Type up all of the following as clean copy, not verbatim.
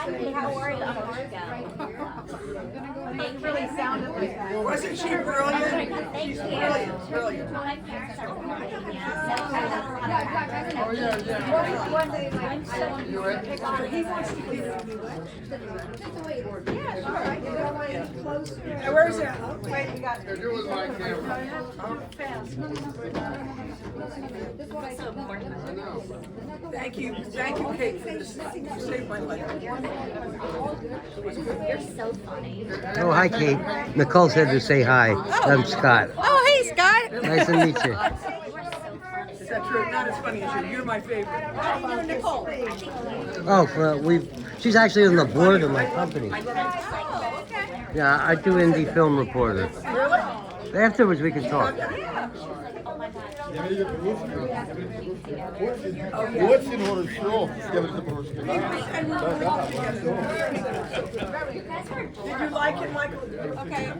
Kate, how are you? I'm Margo. It really sounded like that. Wasn't she brilliant? Thank She's you. brilliant. My parents are from Virginia, so I have a lot of Oh, yeah. One day, like, I want You ready? he wants to be just the way it is. Yeah, sure. I can go away closer. Hey, where's that? Oh, wait, we got. Here, do it with my camera. Fast. No. This is what I I know. Thank you, Kate, for this. You saved my life. You're so funny. Oh, hi, Kate. Nicole said to say hi. I'm Scott. Oh, hey, Scott. Nice to meet you. Is that true? Not as funny as you. You're my favorite. You're Nicole. Oh, she's actually on the board of my company. Yeah, I do indie film reporter. Afterwards, we can talk. Очень хорошо. Did you like it, Michael? Okay.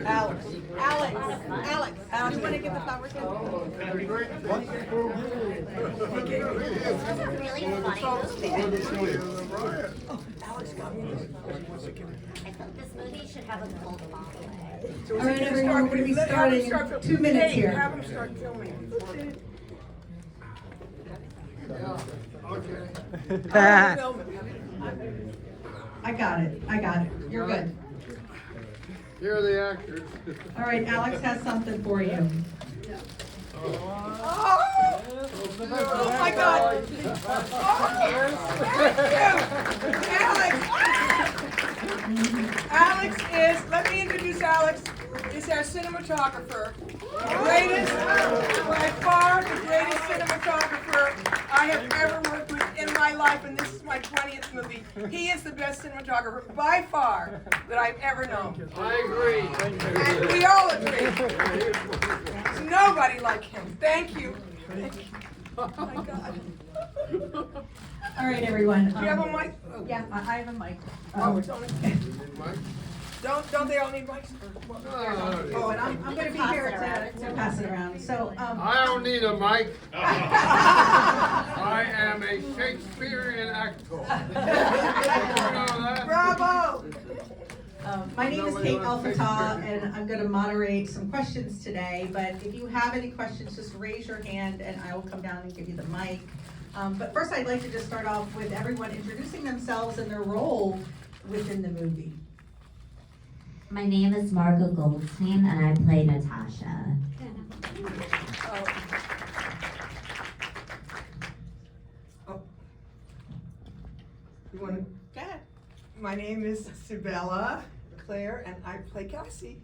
Alex, you want to give the flowers to Really funny. Alex got me. I think this movie should have a cult following. All right, everyone, we're gonna be starting in 2 minutes here. Have him start filming. I got it. You're good. Here are the actors. All right, Alex has something for you. Oh my God! Alex is, let me introduce Alex, is our cinematographer. Greatest, by far the greatest cinematographer I have ever worked with in my life, and this is my 20th movie. He is the best cinematographer by far that I've ever known. I agree. And we all agree. There's nobody like him. Thank you. Oh my God. All right, everyone. Do you have a mic? Yeah, I have a mic. Oh, it's only. Don't they all need mics? Oh, and I'm going to be here to pass it around. So, I don't need a mic. I am a Shakespearean actor. You know that? Bravo! my name is Kate Elfatah, and I'm going to moderate some questions today. But if you have any questions, just raise your hand, and I will come down and give you the mic. But first, I'd like to just start off with everyone introducing themselves and their role within the movie. My name is Margo Goldstein, and I play Natasha. You want to? Go ahead. My name is Cybela Clare, and I play Cassie.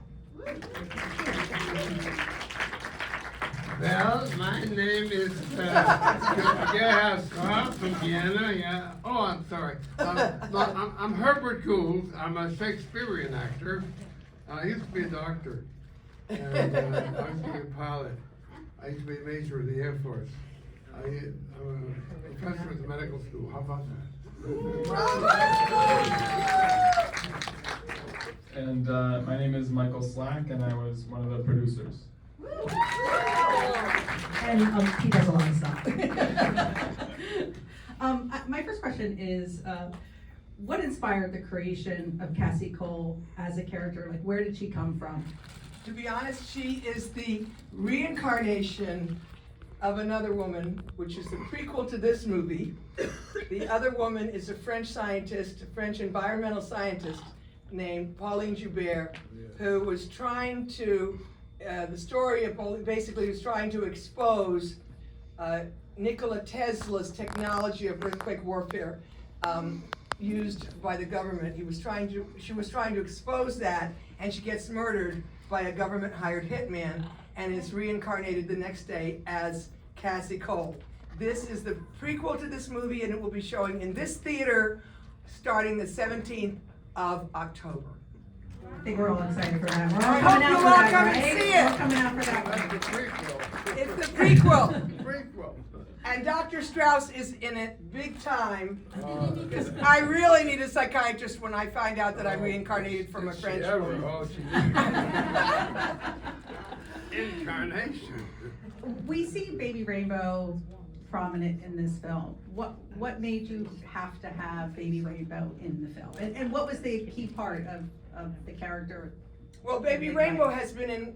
Well, my name is yeah, Scott from Vienna. Yeah. Oh, I'm sorry. I'm Herbert Gould. I'm a Shakespearean actor. I used to be a doctor, and I used to be a pilot. I used to be a major in the Air Force. I'm a professor at the medical school. How about that? And my name is Michael Slack, and I was one of the producers. And he does a lot of stuff. My first question is, what inspired the creation of Cassie Cole as a character? Like, where did she come from? To be honest, she is the reincarnation of another woman, which is the prequel to this movie. The other woman is a French scientist, a French environmental scientist named Pauline Joubert, who was trying to, the story of Pauline basically was trying to expose Nikola Tesla's technology of earthquake warfare used by the government. She was trying to expose that, and she gets murdered by a government hired hitman and is reincarnated the next day as Cassie Cole. This is the prequel to this movie, and it will be showing in this theater starting the 17th of October. I think we're all excited for that. We're I all hope coming out you for all that, come and right? see We're all it. coming out for that That's one. the prequel. It's the prequel. Prequel. And Dr. Strauss is in it big time. Because I really need a psychiatrist when I find out that I'm reincarnated from a French woman. Oh, she did. see BabyRainbow prominent in this film. What made you have to have BabyRainbow in the film? And what was the key part of the character? Well, BabyRainbow has been in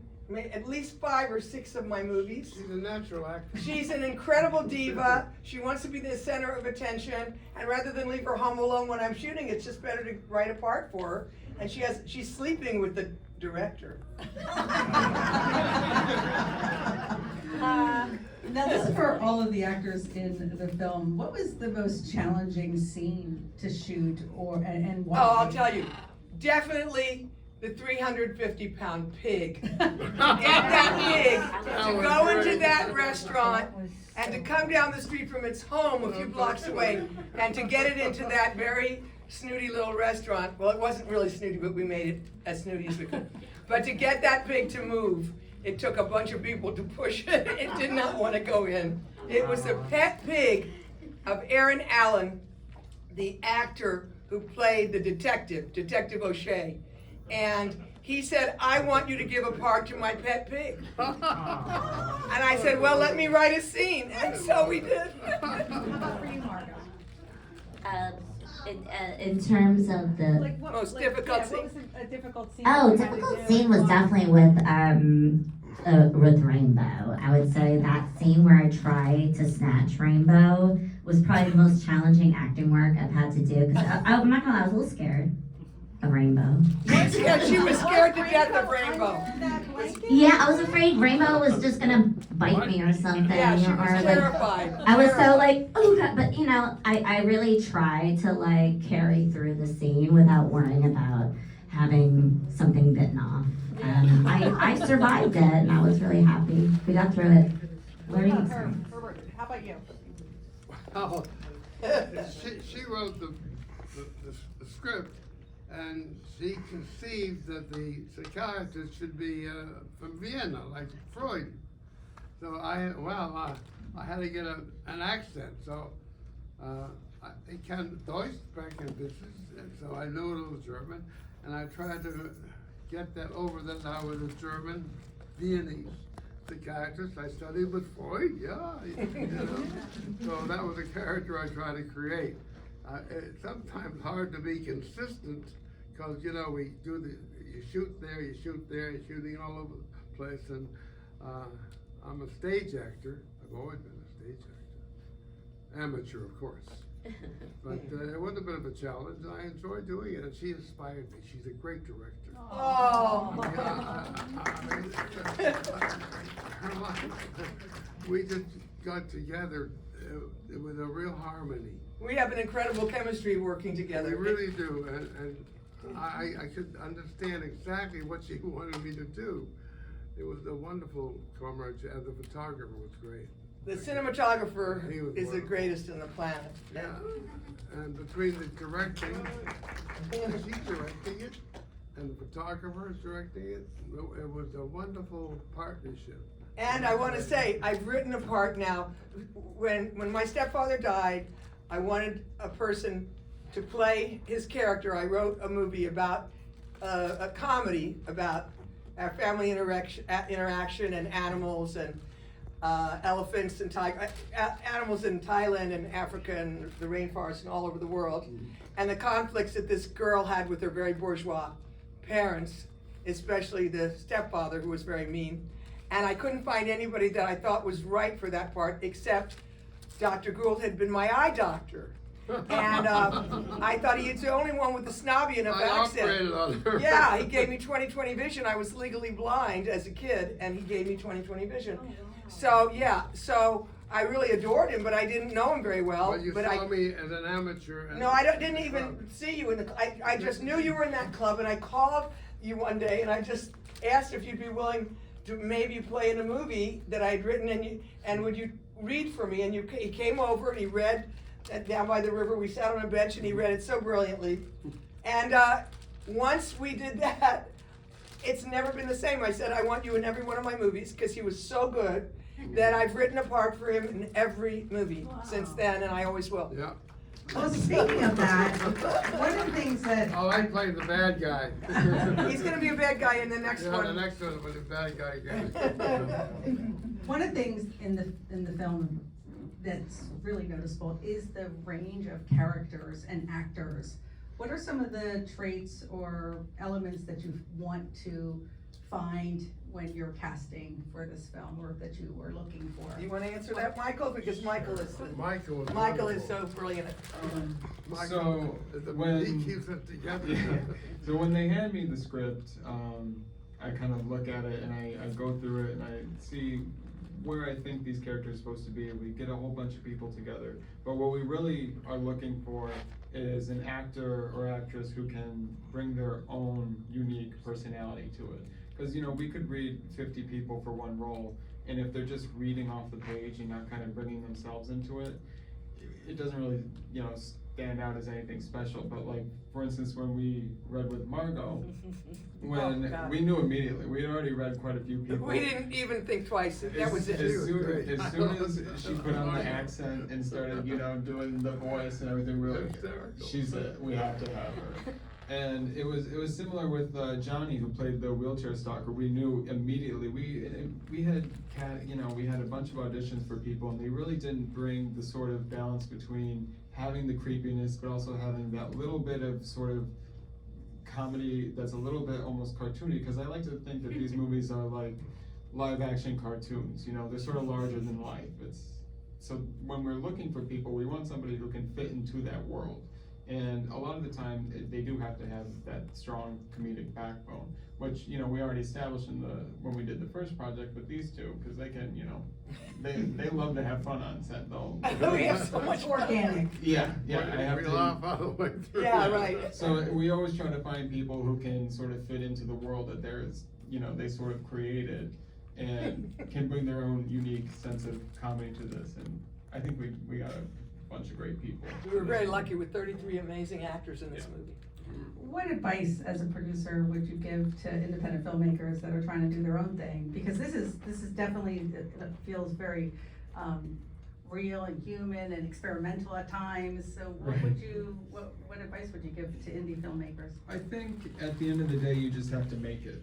at least 5 or 6 of my movies. She's a natural actor. She's an incredible diva. She wants to be the center of attention, and rather than leave her home alone when I'm shooting, it's just better to write a part for her. And she's sleeping with the director. Now this is for all of the actors in the film. What was the most challenging scene to shoot and why? Oh, I'll tell you, definitely the 350-pound pig. And that pig, to go into that restaurant and to come down the street from its home a few blocks away and to get it into that very snooty little restaurant. Well, it wasn't really snooty, but we made it as snooty as we could. But to get that pig to move, it took a bunch of people to push it. It did not want to go in. It was the pet pig of Aaron Allen, the actor who played the Detective O'Shea. And he said, I want you to give a part to my pet pig. And I said, well, let me write a scene. And so we did. How about for you, Margo? In terms of the Most difficult What scene. was a difficult scene? Oh, you had to difficult do? scene was definitely with Rainbow. I would say that scene where I tried to snatch Rainbow was probably the most challenging acting work I've had to do. Because I'm not gonna lie, I was a little scared of Rainbow. Yeah, she was scared to death of Rainbow. Yeah, I was afraid Rainbow was just gonna bite me or something. Yeah, she or was like, terrified. I was so like, oh god, but you know, I really tried to like carry through the scene without worrying about having something bitten off. I survived it and I was really happy. We got through it. Learning experience. Herbert, how about you? Oh, she wrote the script, and she conceived that the psychiatrist should be from Vienna, like Freud. So I had to get an accent. So I can Deutsch sprechen bisschen, and so I knew a little German, and I tried to get that over that I was a German Viennese psychiatrist. I studied with Freud, you know. So that was a character I tried to create. It's sometimes hard to be consistent because, you know, you shoot there, you're shooting all over the place, and I'm a stage actor. I've always been a stage actor. Amateur, of course. But it was a bit of a challenge. I enjoyed doing it, and she inspired me. She's a great director. Oh. We just got together with a real harmony. We have an incredible chemistry working together. We really do, and I could understand exactly what she wanted me to do. It was a wonderful comradeship, and the photographer was great. The cinematographer He was is the wonderful. greatest in the planet. Yeah, and between the directing, she's directing it, and the photographer is directing it. It was a wonderful partnership. And I want to say, I've written a part now. When my stepfather died, I wanted a person to play his character. I wrote a movie about a comedy about our family interaction and animals and elephants and animals in Thailand and Africa and the rainforest and all over the world, and the conflicts that this girl had with her very bourgeois parents, especially the stepfather who was very mean. And I couldn't find anybody that I thought was right for that part, except Dr. Gould had been my eye doctor. And I thought he was the only one with the snobby enough I accent. operated on her. Yeah, he gave me 20/20 vision. I was legally blind as a kid, and he gave me 20/20 vision. So yeah, so I really adored him, but I didn't know him very well. But you saw me as an amateur. No, didn't even see you in the. I just knew you were in that club, and I called you one day, and I just asked if you'd be willing to maybe play in a movie that I'd written, and would you read for me? And he came over and he read down by the river. We sat on a bench and he read it so brilliantly. And once we did that, it's never been the same. I said, I want you in every one of my movies because he was so good that I've written a part for him in every movie since then, and I always will. Yeah. Well, speaking of that, one of the things that, Oh, I played the bad guy. He's gonna be a bad guy in the next Yeah, the one. next one was a bad guy again. one of the things in the film that's really noticeable is the range of characters and actors. What are some of the traits or elements that you want to find when you're casting for this film, or that you were looking for? You wanna answer that, Michael? Because Michael is so Michael is brilliant. So, He when, keeps it together. yeah. So when they hand me the script, I kind of look at it and I go through it and I see where I think these characters are supposed to be. We get a whole bunch of people together, but what we really are looking for is an actor or actress who can bring their own unique personality to it. Because, you know, we could read 50 people for one role, and if they're just reading off the page and not kind of bringing themselves into it, it doesn't really, you know, stand out as anything special. But like, for instance, when we read with Margo, when Oh, God. we knew immediately, we had already read quite a few people. We didn't even think twice, that was it. As was soon great. as she put on the accent and started, you know, doing the voice and everything, we were like, she's it, we have to have her. And it was similar with Johnny, who played the wheelchair stalker. We knew immediately. We had a bunch of auditions for people, and they really didn't bring the sort of balance between having the creepiness, but also having that little bit of sort of comedy that's a little bit almost cartoony. Because I like to think that these movies are like live action cartoons. You know, they're sort of larger than life. So when we're looking for people, we want somebody who can fit into that world. And a lot of the time, they do have to have that strong comedic backbone, which, you know, we already established when we did the first project with these two, because they can, you know, they love to have fun on set, though. We have so much Organic. Yeah, I have We to. laugh all the way through. Yeah, right. So we always try to find people who can sort of fit into the world that they sort of created, and can bring their own unique sense of comedy to this. And I think we got a bunch of great people. We were very lucky with 33 amazing actors in this Yeah. movie. What advice as a producer would you give to independent filmmakers that are trying to do their own thing? Because this is definitely, it feels very real and human and experimental at times. So what advice would you give to indie filmmakers? I think at the end of the day, you just have to make it.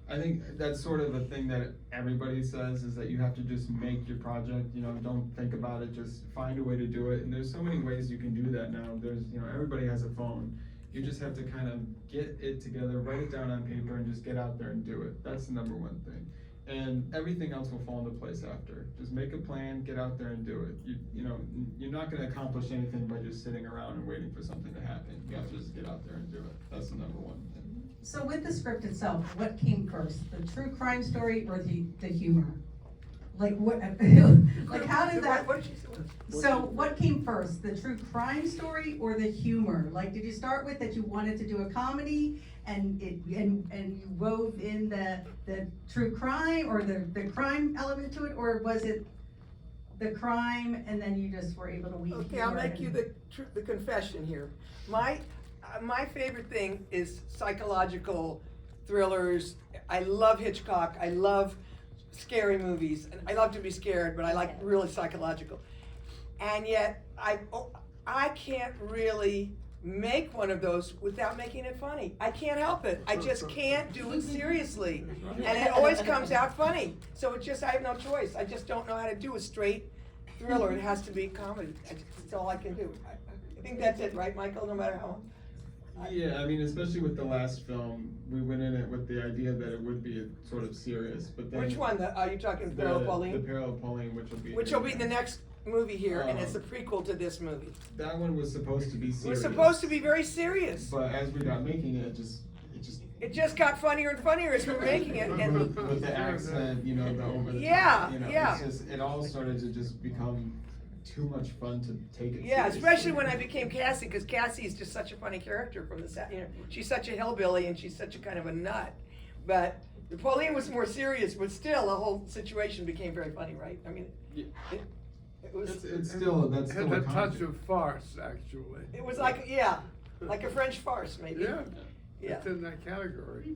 I think that's sort of a thing that everybody says, is that you have to just make your project, you know, don't think about it, just find a way to do it. And there's so many ways you can do that now. There's, you know, everybody has a phone. You just have to kind of get it together, write it down on paper, and just get out there and do it. That's the number one thing. And everything else will fall into place after. Just make a plan, get out there and do it. You know, you're not gonna accomplish anything by just sitting around and waiting for something to happen. You have to just get out there and do it. That's the number one thing. So with the script itself, what came first, the true crime story or the humor? Like what, like how did that, What did she say? so what came first, the true crime story or the humor? Like, did you start with that you wanted to do a comedy and you wove in the true crime or the crime element to it, or was it the crime and then you just were able to weave Okay, I'll humor make you the confession here. My favorite thing is psychological thrillers. I love Hitchcock. I love scary movies. And I love to be scared, but I like really psychological. And yet, I can't really make one of those without making it funny. I can't help it. I just can't do it seriously. And it always comes out funny. So I have no choice. I just don't know how to do a straight thriller. It has to be comedy. That's all I can do. I think that's it, right, Michael? No matter how. Yeah, I mean, especially with the last film, we went in it with the idea that it would be sort of serious, but then. Which one? Are you talking Parrot The Pauline? Parrot Pauline, which will be. The next movie here, and it's a prequel to this movie. That one was supposed to be It serious. was supposed to be very serious. But as we got making it, It just got funnier and funnier as we were making it, and with the accent, you know, the over the Yeah, top, you know, yeah. it all started to just become too much fun to take it yeah, seriously. especially when I became Cassie, because Cassie is just such a funny character from the set. You know, she's such a hillbilly and she's such a kind of a nut. But Pauline was more serious, but still the whole situation became very funny, right? I mean, it was. It's still, that's still Had a a touch comedy. of farce, actually. It was like like a French farce, maybe. Yeah, Yeah. it's in that category.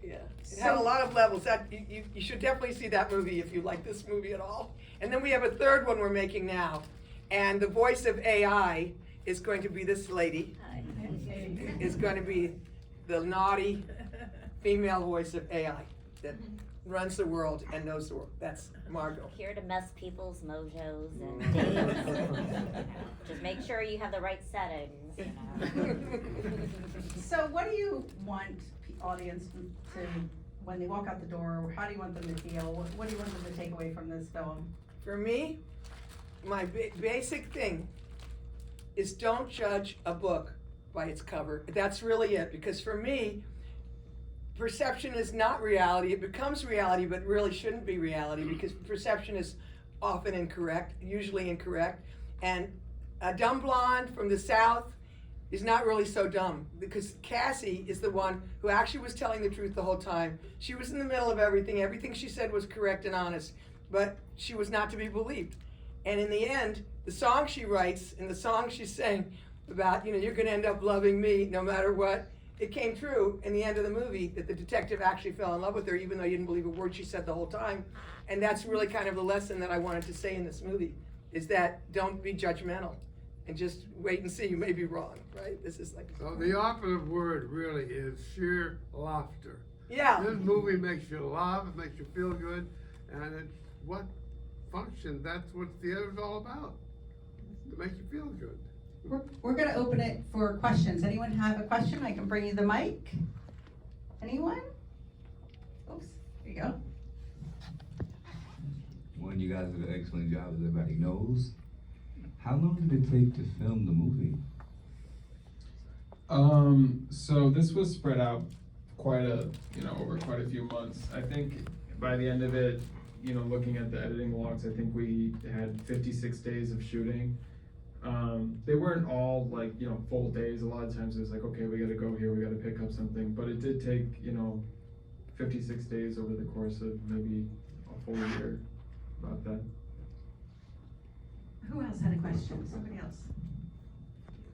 Yeah, it had a lot of levels. That you should definitely see that movie if you like this movie at all. And then we have a third one we're making now, And the voice of AI is going to be this lady. Is going to be the naughty female voice of AI that runs the world and knows the world. That's Margo. Here to mess people's mojos and days. Just make sure you have the right settings, you know. So what do you want audience to, when they walk out the door, how do you want them to feel? What do you want them to take away from this film? For me, my basic thing is don't judge a book by its cover. That's really it, because for me, perception is not reality. It becomes reality, but really shouldn't be reality, because perception is often incorrect, usually incorrect. And a dumb blonde from the South is not really so dumb, because Cassie is the one who actually was telling the truth the whole time. She was in the middle of everything. Everything she said was correct and honest, but she was not to be believed. And in the end, the song she writes and the song she sang about, you're gonna end up loving me no matter what, it came true in the end of the movie that the detective actually fell in love with her, even though he didn't believe a word she said the whole time. And that's really kind of the lesson that I wanted to say in this movie, is that don't be judgmental and just wait and see. You may be wrong, right? This is like. So the operative word really is sheer laughter. Yeah. This movie makes you laugh, it makes you feel good, and it's what function, that's what theater's all about, to make you feel good. We're gonna open it for questions. Anyone have a question? I can bring you the mic. Anyone? Oops, there you go. One, you guys did an excellent job, as everybody knows. How long did it take to film the movie? So this was spread out over quite a few months. I think by the end of it, looking at the editing logs, I think we had 56 days of shooting. They weren't all full days. A lot of times it was like, okay, we gotta go here, we gotta pick up something. But it did take, 56 days over the course of maybe a full year, about that. Who else had a question? Somebody else?